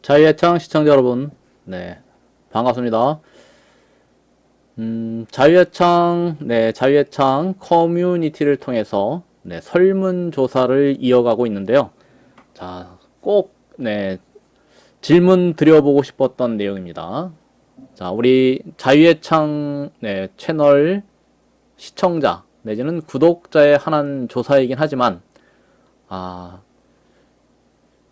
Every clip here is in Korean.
자유예창 시청자 여러분, 네, 반갑습니다. 자유예창 커뮤니티를 통해서, 설문조사를 이어가고 있는데요. 자, 꼭, 질문 드려보고 싶었던 내용입니다. 자, 우리 자유예창, 채널 시청자, 내지는 구독자에 한한 조사이긴 하지만,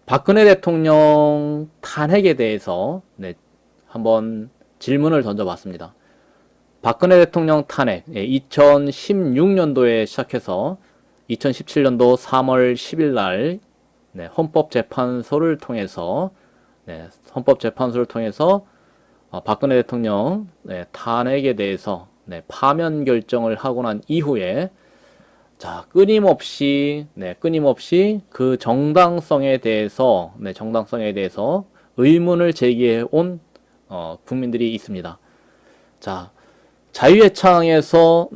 박근혜 대통령 탄핵에 대해서 한번 질문을 던져봤습니다. 박근혜 대통령 탄핵 2016년도에 시작해서 2017년도 3월 10일 날 헌법재판소를 통해서 박근혜 대통령 탄핵에 대해서 파면 결정을 하고 난 이후에 자, 끊임없이 그 정당성에 대해서 의문을 제기해 온 국민들이 있습니다. 자, 자유예창에서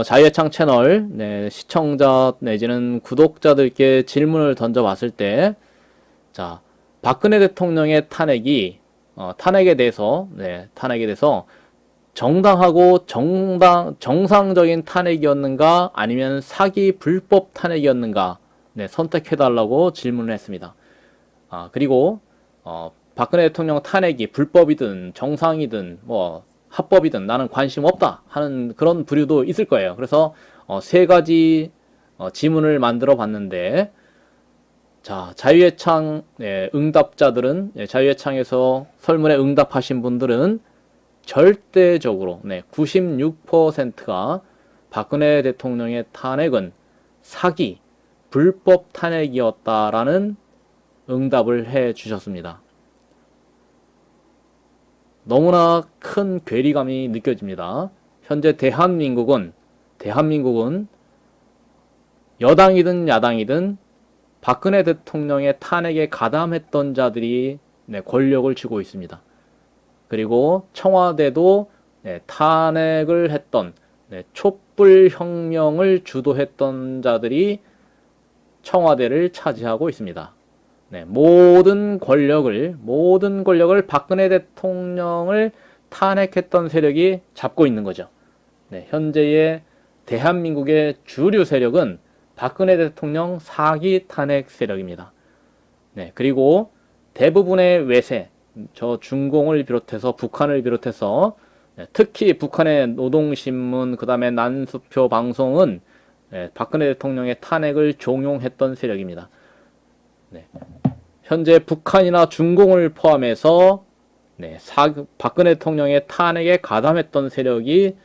자유예창 채널 시청자 내지는 구독자들께 질문을 던져봤을 때, 자, 박근혜 대통령의 탄핵에 대해서 정당하고 정상적인 탄핵이었는가 아니면 사기 불법 탄핵이었는가 선택해달라고 질문을 했습니다. 그리고 박근혜 대통령 탄핵이 불법이든 정상이든 뭐 합법이든 나는 관심 없다 하는 그런 부류도 있을 거예요. 그래서 세 가지 지문을 만들어 봤는데, 자, 자유예창 응답자들은 자유예창에서 설문에 응답하신 분들은 절대적으로 96%가 박근혜 대통령의 탄핵은 사기, 불법 탄핵이었다라는 응답을 해 주셨습니다. 너무나 큰 괴리감이 느껴집니다. 현재 대한민국은 여당이든 야당이든 박근혜 대통령의 탄핵에 가담했던 자들이 권력을 쥐고 있습니다. 그리고 청와대도 탄핵을 했던 촛불혁명을 주도했던 자들이 청와대를 차지하고 있습니다. 모든 권력을 박근혜 대통령을 탄핵했던 세력이 잡고 있는 거죠. 현재의 대한민국의 주류 세력은 박근혜 대통령 사기 탄핵 세력입니다. 그리고 대부분의 외세, 저 중공을 비롯해서 북한을 비롯해서 특히 북한의 노동신문 그 다음에 난수표 방송은 박근혜 대통령의 탄핵을 종용했던 세력입니다. 현재 북한이나 중공을 포함해서 박근혜 대통령의 탄핵에 가담했던 세력이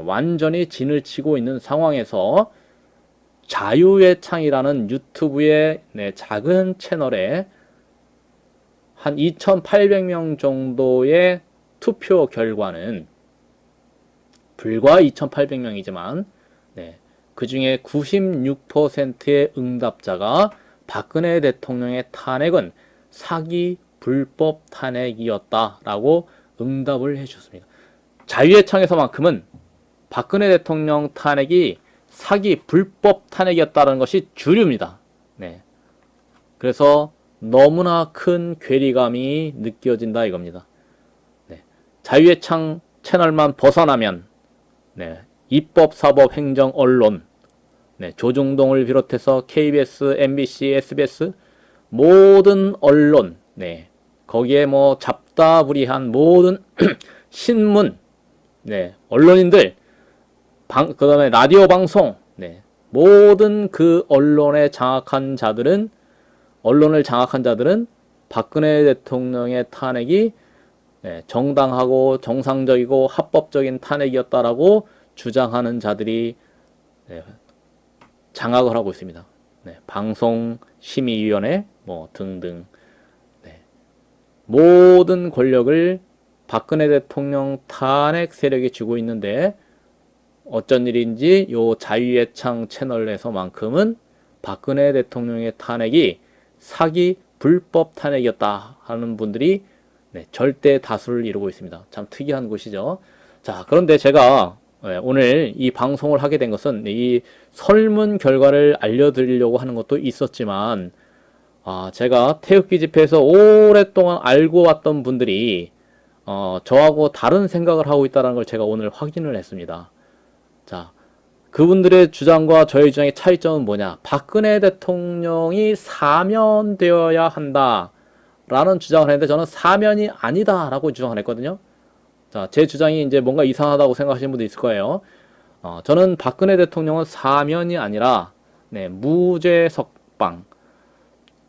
완전히 진을 치고 있는 상황에서 자유예창이라는 유튜브의 작은 채널에 한 2,800명 정도의 투표 결과는 불과 2,800명이지만 그 중에 96%의 응답자가 박근혜 대통령의 탄핵은 사기 불법 탄핵이었다라고 응답을 해주셨습니다. 자유예창에서만큼은 박근혜 대통령 탄핵이 사기 불법 탄핵이었다는 것이 주류입니다. 그래서 너무나 큰 괴리감이 느껴진다 이겁니다. 자유예창 채널만 벗어나면 입법, 사법, 행정, 언론, 조중동을 비롯해서 KBS, MBC, SBS 모든 언론, 거기에 뭐 잡다부리한 모든 신문, 언론인들, 그 다음에 라디오 방송, 모든 그 언론을 장악한 자들은 박근혜 대통령의 탄핵이 정당하고 정상적이고 합법적인 탄핵이었다라고 주장하는 자들이 장악을 하고 있습니다. 방송심의위원회 뭐 등등 모든 권력을 박근혜 대통령 탄핵 세력이 쥐고 있는데, 어쩐 일인지 요 자유예창 채널에서만큼은 박근혜 대통령의 탄핵이 사기 불법 탄핵이었다 하는 분들이 절대 다수를 이루고 있습니다. 참 특이한 곳이죠. 자, 그런데 제가 오늘 이 방송을 하게 된 것은 이 설문 결과를 알려드리려고 하는 것도 있었지만, 제가 태극기 집회에서 오랫동안 알고 왔던 분들이 저하고 다른 생각을 하고 있다는 걸 제가 오늘 확인을 했습니다. 자, 그분들의 주장과 저의 주장의 차이점은 뭐냐? 박근혜 대통령이 사면되어야 한다라는 주장을 했는데 저는 사면이 아니다라고 주장을 했거든요. 자, 제 주장이 이제 뭔가 이상하다고 생각하시는 분도 있을 거예요. 저는 박근혜 대통령은 사면이 아니라 무죄 석방.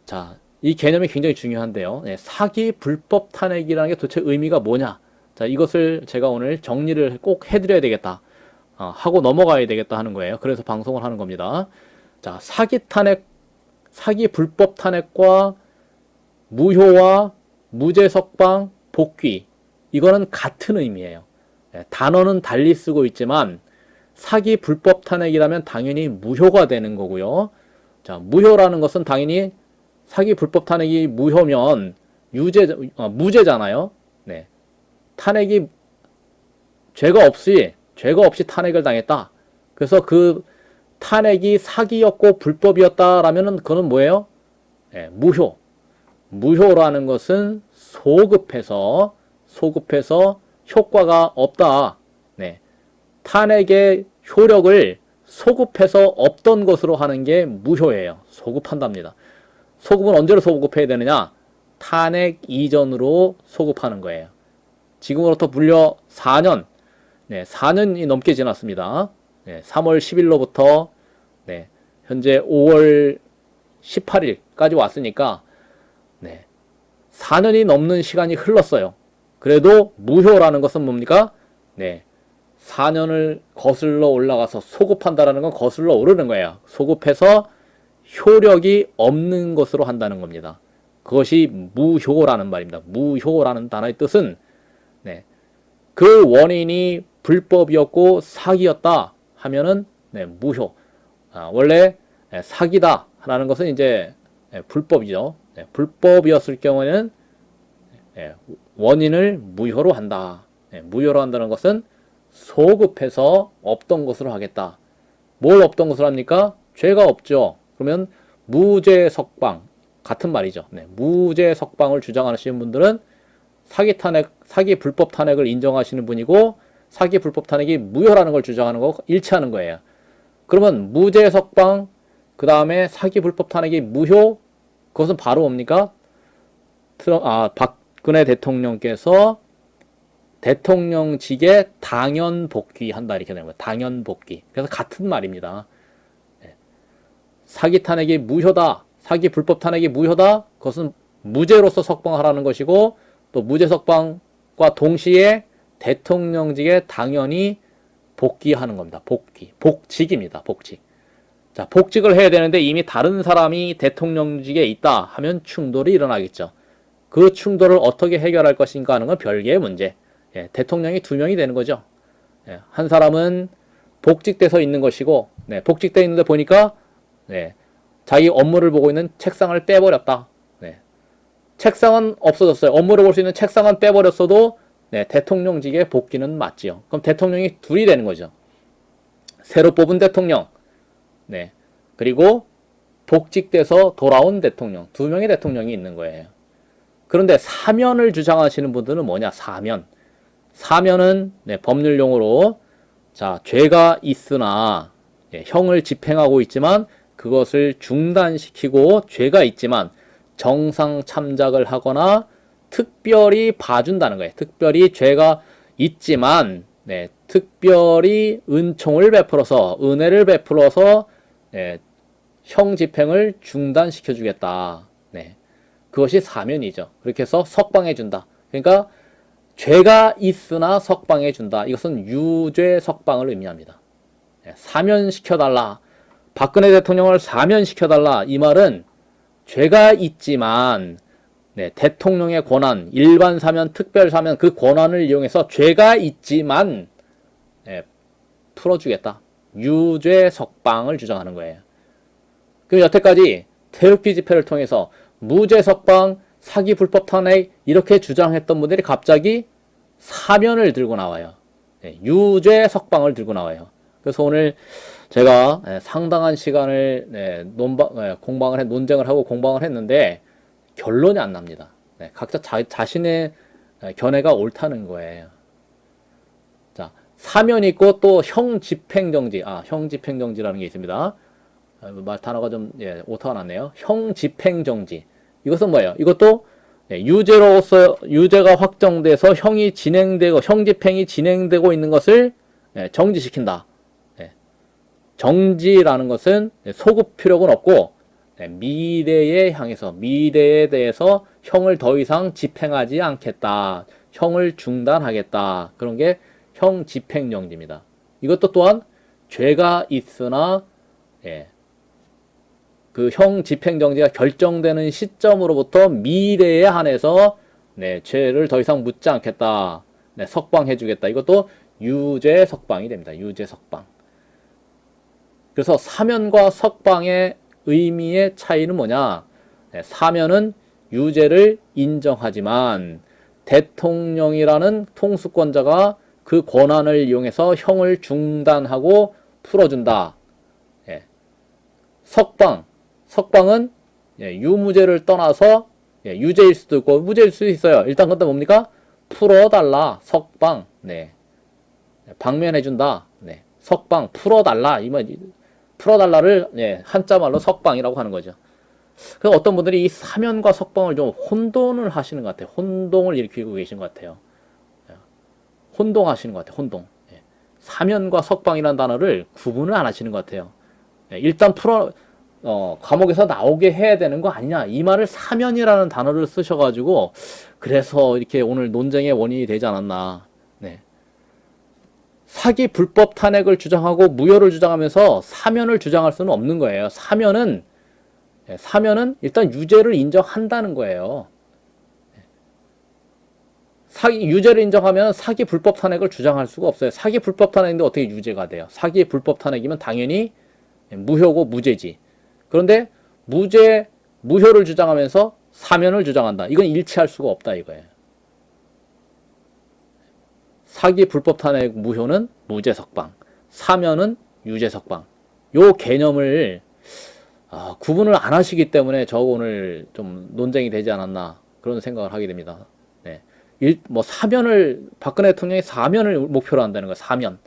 자, 이 개념이 굉장히 중요한데요. 사기 불법 탄핵이라는 게 도대체 의미가 뭐냐? 자, 이것을 제가 오늘 정리를 꼭 해드려야 되겠다. 하고 넘어가야 되겠다 하는 거예요. 그래서 방송을 하는 겁니다. 자, 사기 탄핵, 사기 불법 탄핵과 무효와 무죄 석방, 복귀. 이거는 같은 의미예요. 단어는 달리 쓰고 있지만 사기 불법 탄핵이라면 당연히 무효가 되는 거고요. 자, 무효라는 것은 당연히 사기 불법 탄핵이 무효면 무죄잖아요. 네. 탄핵이 죄가 없이 탄핵을 당했다. 그래서 그 탄핵이 사기였고 불법이었다라면은 그거는 뭐예요? 무효. 무효라는 것은 소급해서 효과가 없다. 네. 탄핵의 효력을 소급해서 없던 것으로 하는 게 무효예요. 소급한답니다. 소급은 언제로 소급해야 되느냐? 탄핵 이전으로 소급하는 거예요. 지금으로부터 무려 4년, 4년이 넘게 지났습니다. 3월 10일로부터 현재 5월 18일까지 왔으니까 4년이 넘는 시간이 흘렀어요. 그래도 무효라는 것은 뭡니까? 4년을 거슬러 올라가서 소급한다라는 건 거슬러 오르는 거예요. 소급해서 효력이 없는 것으로 한다는 겁니다. 그것이 무효라는 말입니다. 무효라는 단어의 뜻은 그 원인이 불법이었고 사기였다 하면은 무효. 원래 사기다 라는 것은 이제 불법이죠. 불법이었을 경우에는 원인을 무효로 한다. 무효로 한다는 것은 소급해서 없던 것으로 하겠다. 뭘 없던 것으로 합니까? 죄가 없죠. 그러면 무죄 석방 같은 말이죠. 무죄 석방을 주장하시는 분들은 사기 불법 탄핵을 인정하시는 분이고 사기 불법 탄핵이 무효라는 걸 주장하는 거 일치하는 거예요. 그러면 무죄 석방 그 다음에 사기 불법 탄핵이 무효 그것은 바로 뭡니까? 박근혜 대통령께서 대통령직에 당연 복귀한다 이렇게 되는 거예요. 당연 복귀. 그래서 같은 말입니다. 사기 탄핵이 무효다. 사기 불법 탄핵이 무효다. 그것은 무죄로서 석방하라는 것이고 또 무죄 석방과 동시에 대통령직에 당연히 복귀하는 겁니다. 복직입니다. 복직. 자, 복직을 해야 되는데 이미 다른 사람이 대통령직에 있다 하면 충돌이 일어나겠죠. 그 충돌을 어떻게 해결할 것인가 하는 건 별개의 문제. 대통령이 2명이 되는 거죠. 한 사람은 복직돼서 있는 것이고, 복직돼 있는데 보니까 자기 업무를 보고 있는 책상을 빼버렸다. 책상은 없어졌어요. 업무를 볼 수 있는 책상은 빼버렸어도 대통령직에 복귀는 맞지요. 그럼 대통령이 2이 되는 거죠. 새로 뽑은 대통령, 그리고 복직돼서 돌아온 대통령, 2명의 대통령이 있는 거예요. 그런데 사면을 주장하시는 분들은 뭐냐? 사면은 법률 용어로 자, 죄가 있으나 형을 집행하고 있지만 그것을 중단시키고 죄가 있지만 정상 참작을 하거나 특별히 봐준다는 거예요. 특별히 죄가 있지만 특별히 은총을 베풀어서 은혜를 베풀어서 형 집행을 중단시켜 주겠다. 그것이 사면이죠. 그렇게 해서 석방해 준다. 그러니까 죄가 있으나 석방해 준다. 이것은 유죄 석방을 의미합니다. 사면시켜달라. 박근혜 대통령을 사면시켜달라. 이 말은 죄가 있지만 대통령의 권한, 일반 사면, 특별 사면 그 권한을 이용해서 죄가 있지만 풀어주겠다. 유죄 석방을 주장하는 거예요. 그럼 여태까지 태극기 집회를 통해서 무죄 석방, 사기 불법 탄핵 이렇게 주장했던 분들이 갑자기 사면을 들고 나와요. 유죄 석방을 들고 나와요. 그래서 오늘 제가 상당한 시간을 논쟁을 하고 공방을 했는데 결론이 안 납니다. 각자 자신의 견해가 옳다는 거예요. 자, 사면 있고 또 형집행정지, 형집행정지라는 게 있습니다. 단어가 좀 오타가 났네요. 형집행정지. 이것은 뭐예요? 이것도 유죄로서 유죄가 확정돼서 형집행이 진행되고 있는 것을 정지시킨다. 정지라는 것은 소급 필요는 없고 미래에 향해서 미래에 대해서 형을 더 이상 집행하지 않겠다. 형을 중단하겠다. 그런 게 형집행정지입니다. 이것도 또한 죄가 있으나 그 형집행정지가 결정되는 시점으로부터 미래에 한해서 죄를 더 이상 묻지 않겠다. 석방해주겠다. 이것도 유죄 석방이 됩니다. 유죄 석방. 그래서 사면과 석방의 의미의 차이는 뭐냐? 사면은 유죄를 인정하지만 대통령이라는 통수권자가 그 권한을 이용해서 형을 중단하고 풀어준다. 석방은 유무죄를 떠나서 유죄일 수도 있고 무죄일 수도 있어요. 일단 그때 뭡니까? 풀어달라. 석방. 방면해준다. 석방, 풀어달라. 풀어달라를 한자말로 석방이라고 하는 거죠. 그래서 어떤 분들이 이 사면과 석방을 좀 혼돈을 하시는 것 같아요. 혼동을 일으키고 계신 것 같아요. 혼동하시는 것 같아요. 혼동. 사면과 석방이라는 단어를 구분을 안 하시는 것 같아요. 일단 감옥에서 나오게 해야 되는 거 아니냐. 이 말을 사면이라는 단어를 쓰셔가지고 그래서 이렇게 오늘 논쟁의 원인이 되지 않았나. 사기 불법 탄핵을 주장하고 무효를 주장하면서 사면을 주장할 수는 없는 거예요. 사면은 일단 유죄를 인정한다는 거예요. 유죄를 인정하면 사기 불법 탄핵을 주장할 수가 없어요. 사기 불법 탄핵인데 어떻게 유죄가 돼요? 사기 불법 탄핵이면 당연히 무효고 무죄지. 그런데 무효를 주장하면서 사면을 주장한다. 이건 일치할 수가 없다 이거예요. 사기 불법 탄핵 무효는 무죄 석방, 사면은 유죄 석방. 요 개념을 구분을 안 하시기 때문에 저 오늘 좀 논쟁이 되지 않았나 그런 생각을 하게 됩니다. 사면을 박근혜 대통령이 사면을 목표로 한다는 거예요. 사면.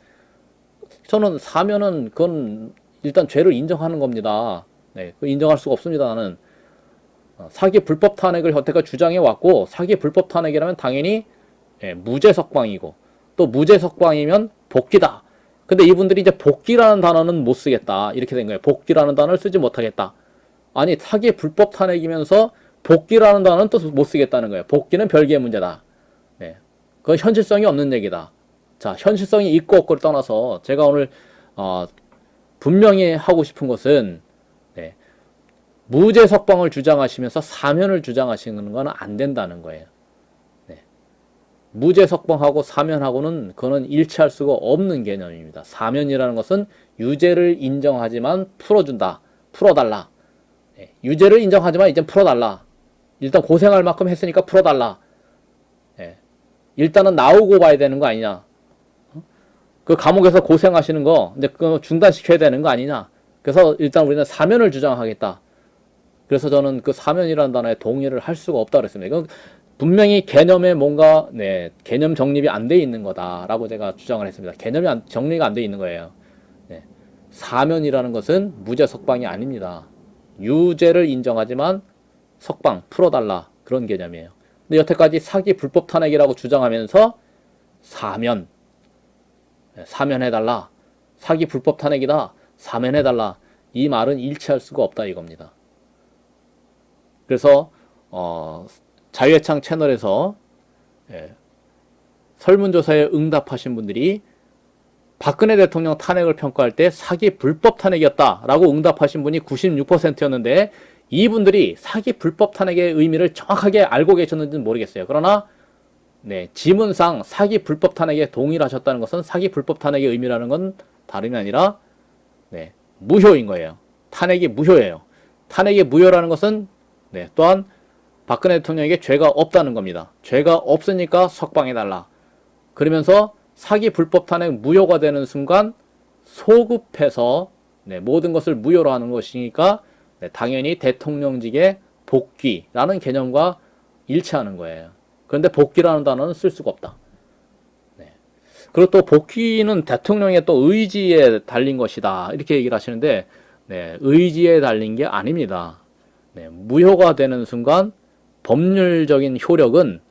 저는 사면은 그건 일단 죄를 인정하는 겁니다. 인정할 수가 없습니다. 나는 사기 불법 탄핵을 여태까지 주장해 왔고 사기 불법 탄핵이라면 당연히 무죄 석방이고 또 무죄 석방이면 복귀다. 근데 이분들이 이제 복귀라는 단어는 못 쓰겠다. 이렇게 된 거예요. 복귀라는 단어를 쓰지 못하겠다. 아니 사기 불법 탄핵이면서 복귀라는 단어는 또 못 쓰겠다는 거예요. 복귀는 별개의 문제다. 그건 현실성이 없는 얘기다. 자, 현실성이 있고 없고를 떠나서 제가 오늘 분명히 하고 싶은 것은 무죄 석방을 주장하시면서 사면을 주장하시는 건 안 된다는 거예요. 무죄 석방하고 사면하고는 그거는 일치할 수가 없는 개념입니다. 사면이라는 것은 유죄를 인정하지만 풀어준다. 풀어달라. 유죄를 인정하지만 이제 풀어달라. 일단 고생할 만큼 했으니까 풀어달라. 일단은 나오고 봐야 되는 거 아니냐. 그 감옥에서 고생하시는 거 이제 그거 중단시켜야 되는 거 아니냐. 그래서 일단 우리는 사면을 주장하겠다. 그래서 저는 그 사면이라는 단어에 동의를 할 수가 없다 그랬습니다. 이건 분명히 개념에 뭔가 개념 정립이 안 돼 있는 거다라고 제가 주장을 했습니다. 개념이 정리가 안 돼 있는 거예요. 사면이라는 것은 무죄 석방이 아닙니다. 유죄를 인정하지만 석방 풀어달라 그런 개념이에요. 근데 여태까지 사기 불법 탄핵이라고 주장하면서 사면해달라. 사기 불법 탄핵이다. 사면해달라. 이 말은 일치할 수가 없다 이겁니다. 그래서 자유의창 채널에서 설문조사에 응답하신 분들이 박근혜 대통령 탄핵을 평가할 때 사기 불법 탄핵이었다라고 응답하신 분이 96%였는데 이분들이 사기 불법 탄핵의 의미를 정확하게 알고 계셨는지는 모르겠어요. 그러나 지문상 사기 불법 탄핵에 동의를 하셨다는 것은 사기 불법 탄핵의 의미라는 건 다름이 아니라 무효인 거예요. 탄핵이 무효예요. 탄핵이 무효라는 것은 또한 박근혜 대통령에게 죄가 없다는 겁니다. 죄가 없으니까 석방해달라. 그러면서 사기 불법 탄핵 무효가 되는 순간 소급해서 모든 것을 무효로 하는 것이니까 당연히 대통령직의 복귀라는 개념과 일치하는 거예요. 그런데 복귀라는 단어는 쓸 수가 없다. 그리고 또 복귀는 대통령의 또 의지에 달린 것이다. 이렇게 얘기를 하시는데 의지에 달린 게 아닙니다. 무효가 되는 순간 법률적인 효력은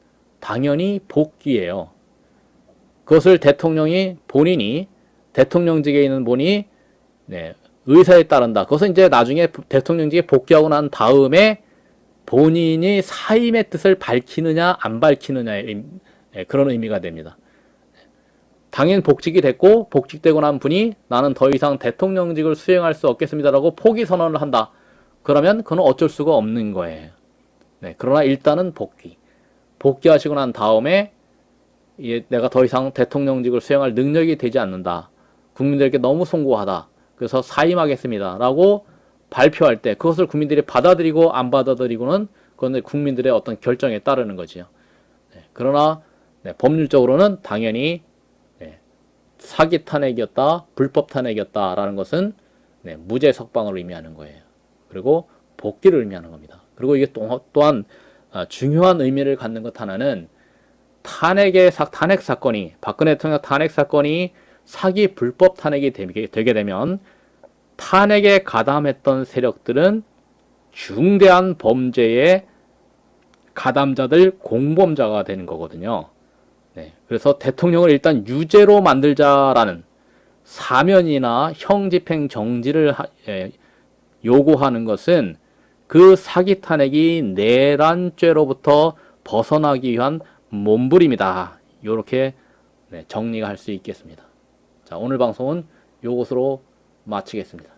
당연히 복귀예요. 그것을 대통령이 본인이 대통령직에 있는 분이 의사에 따른다. 그것은 이제 나중에 대통령직에 복귀하고 난 다음에 본인이 사임의 뜻을 밝히느냐 안 밝히느냐의 그런 의미가 됩니다. 당연 복직이 됐고 복직되고 난 분이 나는 더 이상 대통령직을 수행할 수 없겠습니다라고 포기 선언을 한다. 그러면 그건 어쩔 수가 없는 거예요. 그러나 일단은 복귀하시고 난 다음에 내가 더 이상 대통령직을 수행할 능력이 되지 않는다. 국민들에게 너무 송구하다. 그래서 사임하겠습니다. 라고 발표할 때 그것을 국민들이 받아들이고 안 받아들이고는 그건 국민들의 어떤 결정에 따르는 거지요. 그러나 법률적으로는 당연히 사기 탄핵이었다, 불법 탄핵이었다 라는 것은 무죄 석방을 의미하는 거예요. 그리고 복귀를 의미하는 겁니다. 그리고 이게 또한 중요한 의미를 갖는 것 하나는 탄핵 사건이, 박근혜 대통령 탄핵 사건이 사기 불법 탄핵이 되게 되면 탄핵에 가담했던 세력들은 중대한 범죄의 가담자들, 공범자가 되는 거거든요. 그래서 대통령을 일단 유죄로 만들자라는 사면이나 형집행 정지를 요구하는 것은 그 사기 탄핵이 내란죄로부터 벗어나기 위한 몸부림이다. 이렇게 정리가 할 수 있겠습니다. 자, 오늘 방송은 이것으로 마치겠습니다.